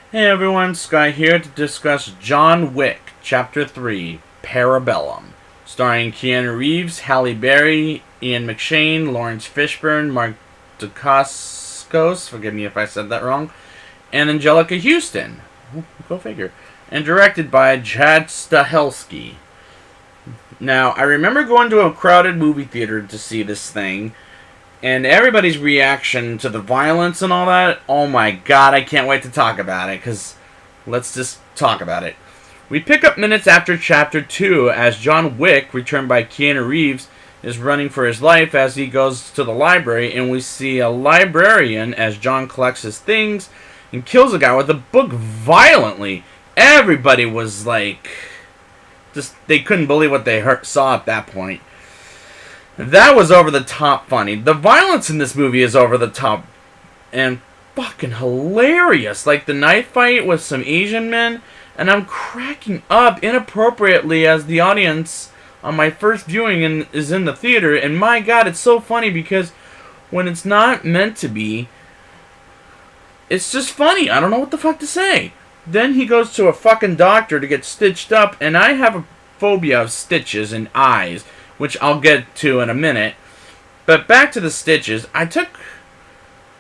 Hey everyone, Sky here to discuss John Wick, Chapter 3, Parabellum, starring Keanu Reeves, Halle Berry, Ian McShane, Lawrence Fishburne, Mark Dacascos, forgive me if I said that wrong, and Angelica Houston. Go figure. And directed by Chad Stahelski. Now, I remember going to a crowded movie theater to see this thing, and everybody's reaction to the violence and all that, oh my god, I can't wait to talk about it, because let's just talk about it. We pick up minutes after Chapter 2 as John Wick, returned by Keanu Reeves, is running for his life as he goes to the library, and we see a librarian as John collects his things and kills a guy with a book violently. Everybody was like, they couldn't believe what they saw at that point. That was over the top funny. The violence in this movie is over the top and fucking hilarious. Like the knife fight with some Asian men, and I'm cracking up inappropriately as the audience on my first viewing is in the theater, and my god, it's so funny because when it's not meant to be, it's just funny. I don't know what the fuck to say. Then he goes to a fucking doctor to get stitched up, and I have a phobia of stitches and eyes, which I'll get to in a minute. But back to the stitches. I took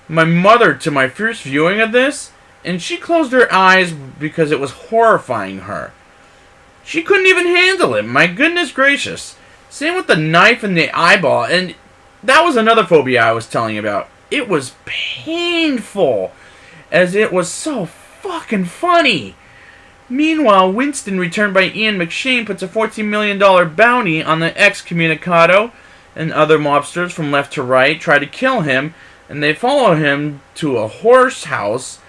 my mother to my first viewing of this, and she closed her eyes because it was horrifying her. She couldn't even handle it. My goodness gracious. Same with the knife in the eyeball, and that was another phobia I was telling you about. It was painful, as it was so fucking funny. Meanwhile, Winston, returned by Ian McShane, puts a $14 million bounty on the excommunicado, and other mobsters from left to right try to kill him, and they follow him to a horse house,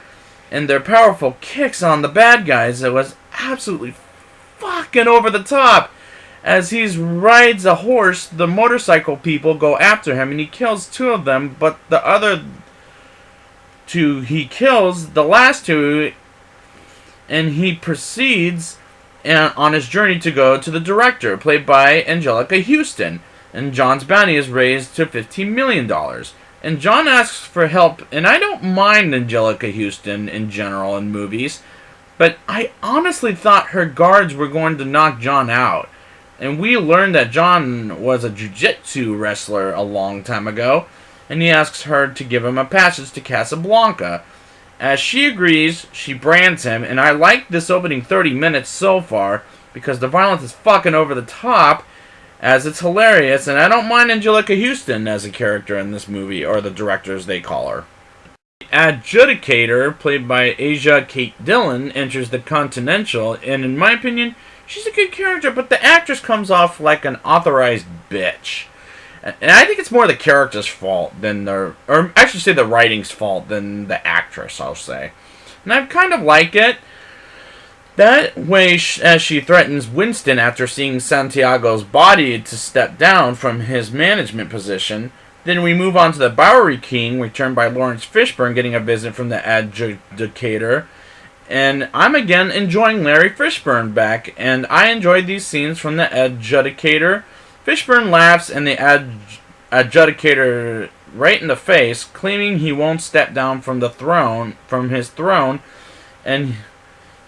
and their powerful kicks on the bad guys. It was absolutely fucking over the top. As he rides a horse, the motorcycle people go after him, and he kills two of them, but the other two he kills, the last two, and he proceeds on his journey to go to the director, played by Angelica Houston. And John's bounty is raised to $15 million. And John asks for help, and I don't mind Angelica Houston in general in movies, but I honestly thought her guards were going to knock John out. And we learned that John was a jiu-jitsu wrestler a long time ago, and he asks her to give him a passage to Casablanca. As she agrees, she brands him, and I like this opening 30 minutes so far because the violence is fucking over the top, as it's hilarious, and I don't mind Angelica Houston as a character in this movie, or the director as they call her. The adjudicator, played by Asia Kate Dillon, enters the Continental, and in my opinion, she's a good character, but the actress comes off like an authorized bitch. And I think it's more the character's fault than or I should say the writing's fault than the actress, I'll say. And I kind of like it. That way, as she threatens Winston after seeing Santiago's body to step down from his management position. Then we move on to the Bowery King, returned by Lawrence Fishburne, getting a visit from the adjudicator. And I'm again enjoying Larry Fishburne back, and I enjoyed these scenes from the adjudicator. Fishburne laughs and the adjudicator right in the face, claiming he won't step down from his throne, and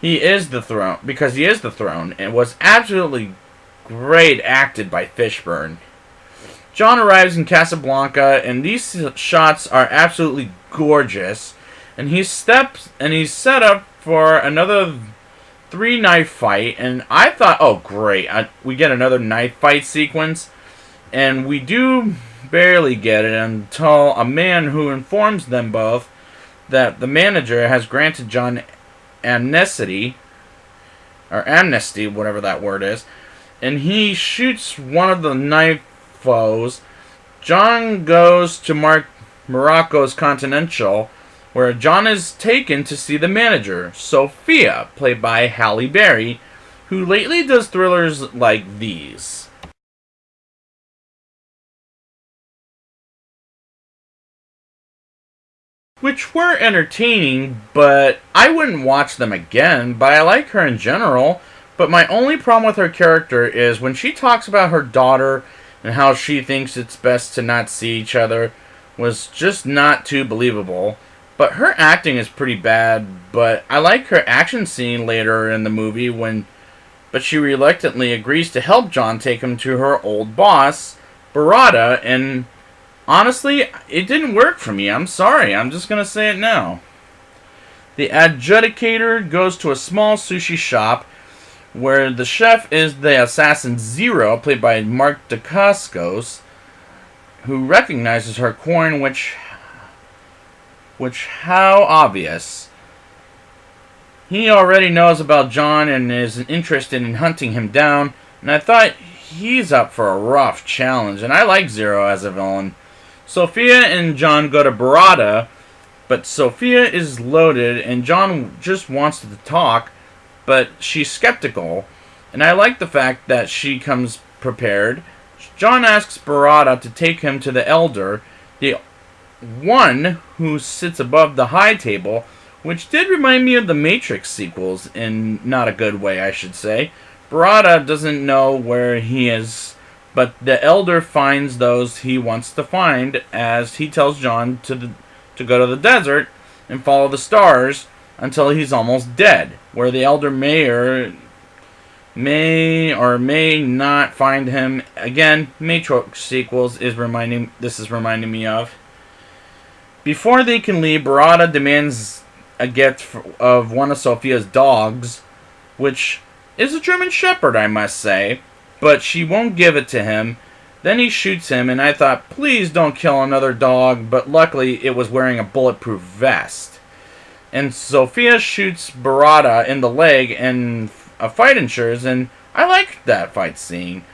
he is the throne, because he is the throne, and was absolutely great acted by Fishburne. John arrives in Casablanca, and these shots are absolutely gorgeous, and he's set up for another 3-knife fight, and I thought, oh great, we get another knife fight sequence, and we do barely get it until a man who informs them both that the manager has granted John amnesty, whatever that word is, and he shoots one of the knife foes. John goes to Morocco's Continental, where John is taken to see the manager, Sophia, played by Halle Berry, who lately does thrillers like these. Which were entertaining, but I wouldn't watch them again, but I like her in general. But my only problem with her character is when she talks about her daughter and how she thinks it's best to not see each other was just not too believable. But her acting is pretty bad, but I like her action scene later in the movie but she reluctantly agrees to help John take him to her old boss, Barada, and honestly, it didn't work for me. I'm sorry, I'm just gonna say it now. The adjudicator goes to a small sushi shop where the chef is the assassin Zero, played by Mark Dacascos, who recognizes her coin, which how obvious. He already knows about John and is interested in hunting him down, and I thought he's up for a rough challenge, and I like Zero as a villain. Sophia and John go to Barada, but Sophia is loaded and John just wants to talk, but she's skeptical, and I like the fact that she comes prepared. John asks Barada to take him to the Elder, the one who sits above the high table, which did remind me of the Matrix sequels in not a good way, I should say. Barada doesn't know where he is, but the Elder finds those he wants to find as he tells John to go to the desert and follow the stars until he's almost dead, where the Elder may or may not find him. Again, Matrix sequels is reminding me of. Before they can leave, Barada demands a gift of one of Sophia's dogs, which is a German Shepherd, I must say, but she won't give it to him. Then he shoots him, and I thought, please don't kill another dog, but luckily it was wearing a bulletproof vest. And Sophia shoots Barada in the leg, and a fight ensures, and I liked that fight scene.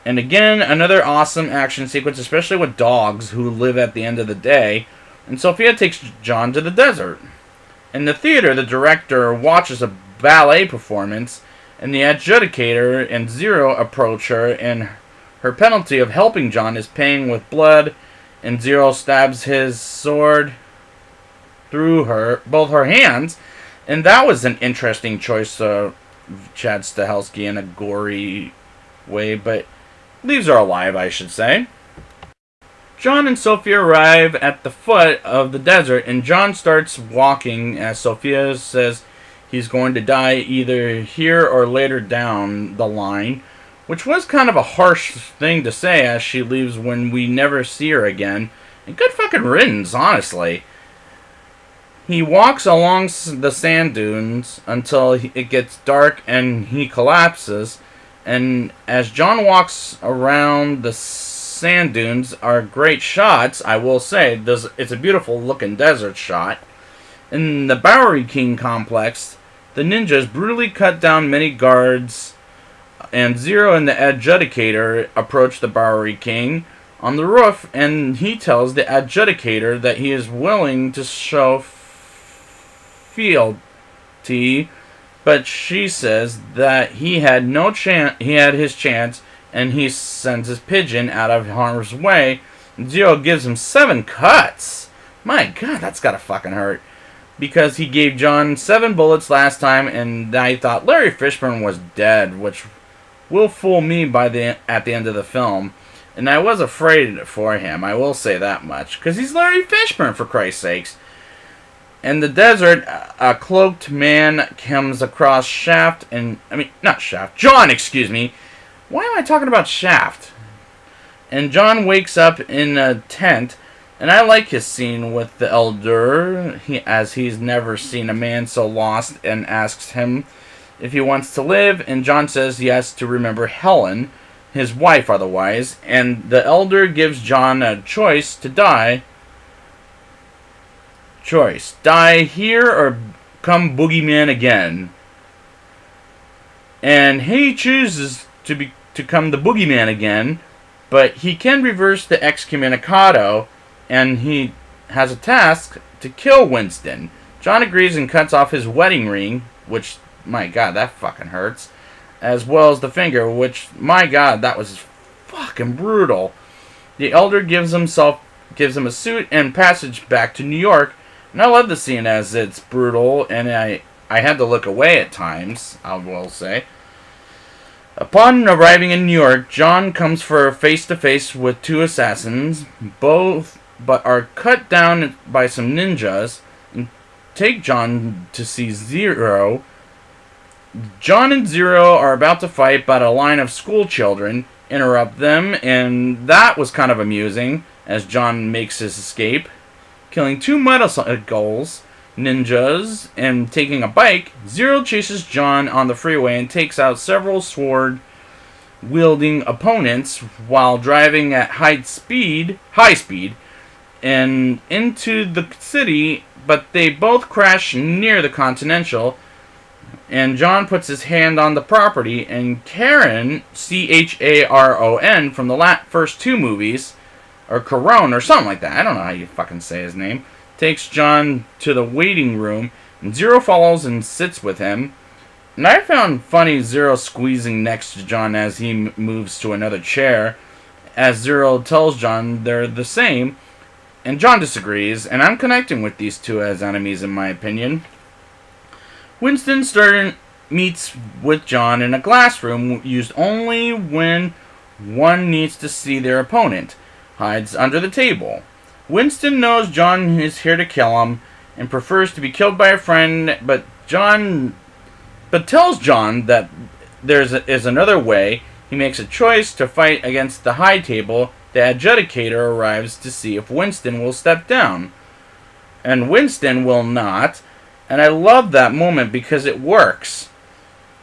And again, another awesome action sequence, especially with dogs who live at the end of the day. And Sophia takes John to the desert. In the theater, the director watches a ballet performance, and the adjudicator and Zero approach her, and her penalty of helping John is paying with blood, and Zero stabs his sword through both her hands. And that was an interesting choice of Chad Stahelski in a gory way, but leaves her alive, I should say. John and Sophia arrive at the foot of the desert, and John starts walking as Sophia says he's going to die either here or later down the line, which was kind of a harsh thing to say as she leaves when we never see her again. And good fucking riddance, honestly. He walks along the sand dunes until it gets dark and he collapses. And as John walks around the sand dunes are great shots, I will say. It's a beautiful looking desert shot. In the Bowery King complex, the ninjas brutally cut down many guards, and Zero and the adjudicator approach the Bowery King on the roof, and he tells the adjudicator that he is willing to show fealty, but she says that he had his chance, and he sends his pigeon out of harm's way. Zero gives him 7 cuts. My God, that's gotta fucking hurt. Because he gave John 7 bullets last time, and I thought Larry Fishburne was dead, which will fool me at the end of the film. And I was afraid for him, I will say that much. Because he's Larry Fishburne, for Christ's sakes. In the desert, a cloaked man comes across John, excuse me. Why am I talking about Shaft? And John wakes up in a tent, and I like his scene with the Elder, as he's never seen a man so lost, and asks him if he wants to live, and John says yes to remember Helen, his wife otherwise, and the Elder gives John a choice to die. Die here or come boogeyman again. And he chooses to become the boogeyman again, but he can reverse the excommunicado, and he has a task to kill Winston. John agrees and cuts off his wedding ring, which, my God, that fucking hurts, as well as the finger, which, my God, that was fucking brutal. The Elder gives him a suit and passage back to New York. And I love the scene as it's brutal, and I had to look away at times, I will say. Upon arriving in New York, John comes for a face-to-face with 2 assassins, both but are cut down by some ninjas and take John to see Zero. John and Zero are about to fight, but a line of school children interrupt them, and that was kind of amusing as John makes his escape, killing 2 motorcycles ninjas and taking a bike. Zero chases John on the freeway and takes out several sword-wielding opponents while driving at high speed, and into the city, but they both crash near the Continental, and John puts his hand on the property, and Karen, Charon, from the first 2 movies, or Caron, or something like that, I don't know how you fucking say his name, takes John to the waiting room, and Zero follows and sits with him. And I found funny Zero squeezing next to John as he moves to another chair, as Zero tells John they're the same, and John disagrees, and I'm connecting with these 2 as enemies in my opinion. Winston meets with John in a glass room used only when one needs to see their opponent. Hides under the table. Winston knows John is here to kill him and prefers to be killed by a friend, but tells John that there is another way. He makes a choice to fight against the high table. The adjudicator arrives to see if Winston will step down, and Winston will not. And I love that moment because it works.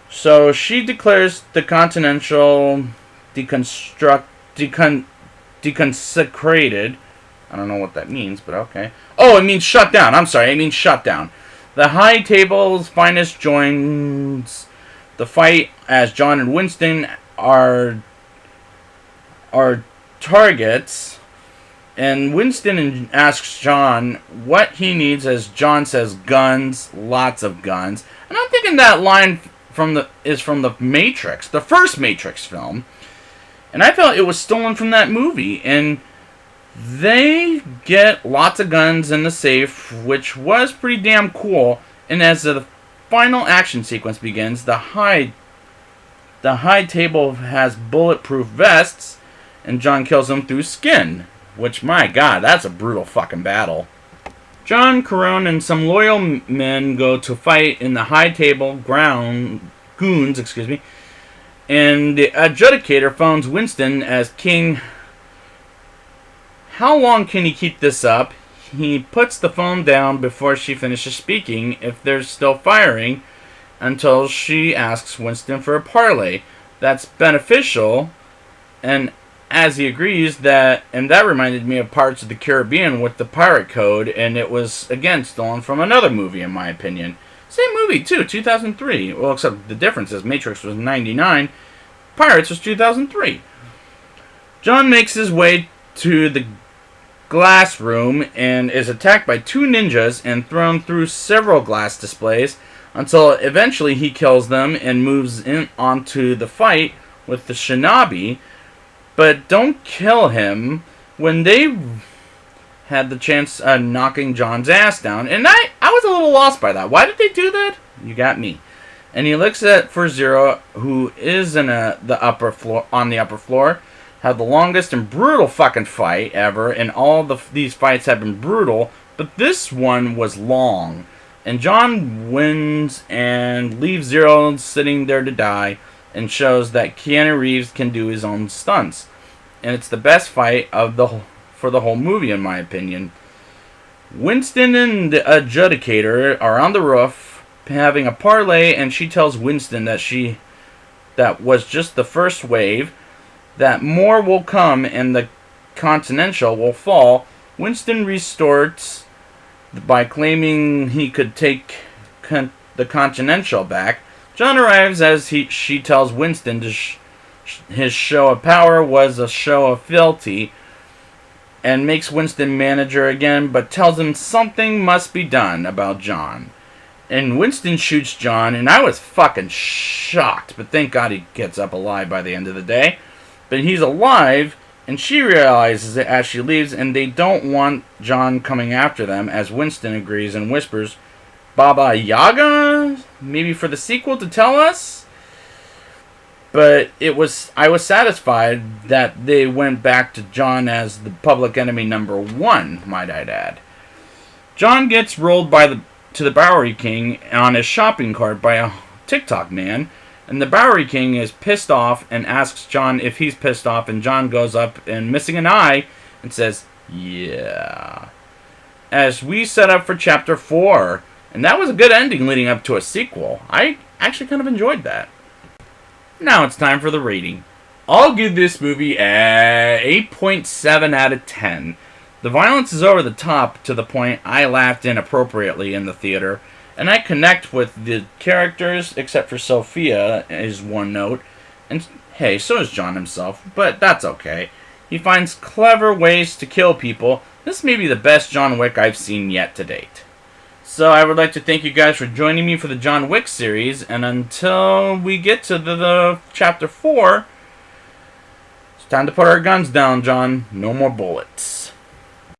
So she declares the Continental deconsecrated. I don't know what that means, but okay. Oh, it means shut down. I'm sorry, it means shut down. The high table's finest joins the fight as John and Winston are targets. And Winston asks John what he needs, as John says guns, lots of guns. And I'm thinking that line is from the Matrix, the first Matrix film. And I felt it was stolen from that movie. And they get lots of guns in the safe, which was pretty damn cool. And as the final action sequence begins, the high table has bulletproof vests, and John kills them through skin. Which, my god, that's a brutal fucking battle. John, Caron, and some loyal men go to fight in the high table goons, and the adjudicator phones Winston as king. How long can he keep this up? He puts the phone down before she finishes speaking, if they're still firing, until she asks Winston for a parley. That's beneficial, and as he agrees, that reminded me of Pirates of the Caribbean with the pirate code, and it was, again, stolen from another movie, in my opinion. Same movie, too, 2003. Well, except the difference is Matrix was 99, Pirates was 2003. John makes his way to the glass room and is attacked by 2 ninjas and thrown through several glass displays until eventually he kills them and moves in onto the fight with the shinobi. But don't kill him when they had the chance of knocking John's ass down. And I was a little lost by that. Why did they do that? You got me. And he looks for Zero, who is on the upper floor. Had the longest and brutal fucking fight ever. And all these fights have been brutal. But this one was long. And John wins and leaves Zero sitting there to die, and shows that Keanu Reeves can do his own stunts. And it's the best fight for the whole movie, in my opinion. Winston and the adjudicator are on the roof having a parley, and she tells Winston that was just the first wave, that more will come and the Continental will fall. Winston retorts by claiming he could take the Continental back. John arrives as she tells Winston his show of power was a show of fealty, and makes Winston manager again, but tells him something must be done about John. And Winston shoots John, and I was fucking shocked, but thank God he gets up alive by the end of the day. But he's alive, and she realizes it as she leaves, and they don't want John coming after them, as Winston agrees and whispers, Baba Yaga? Maybe for the sequel to tell us? But I was satisfied that they went back to John as the public enemy number one, might I add. John gets rolled to the Bowery King on his shopping cart by a TikTok man, and the Bowery King is pissed off and asks John if he's pissed off, and John goes up and, missing an eye, and says, yeah. As we set up for Chapter 4, and that was a good ending leading up to a sequel. I actually kind of enjoyed that. Now it's time for the rating. I'll give this movie a 8.7 out of 10. The violence is over the top to the point I laughed inappropriately in the theater, and I connect with the characters, except for Sophia, is one note, and hey, so is John himself, but that's okay. He finds clever ways to kill people. This may be the best John Wick I've seen yet to date. So I would like to thank you guys for joining me for the John Wick series, and until we get to the Chapter 4, it's time to put our guns down, John. No more bullets.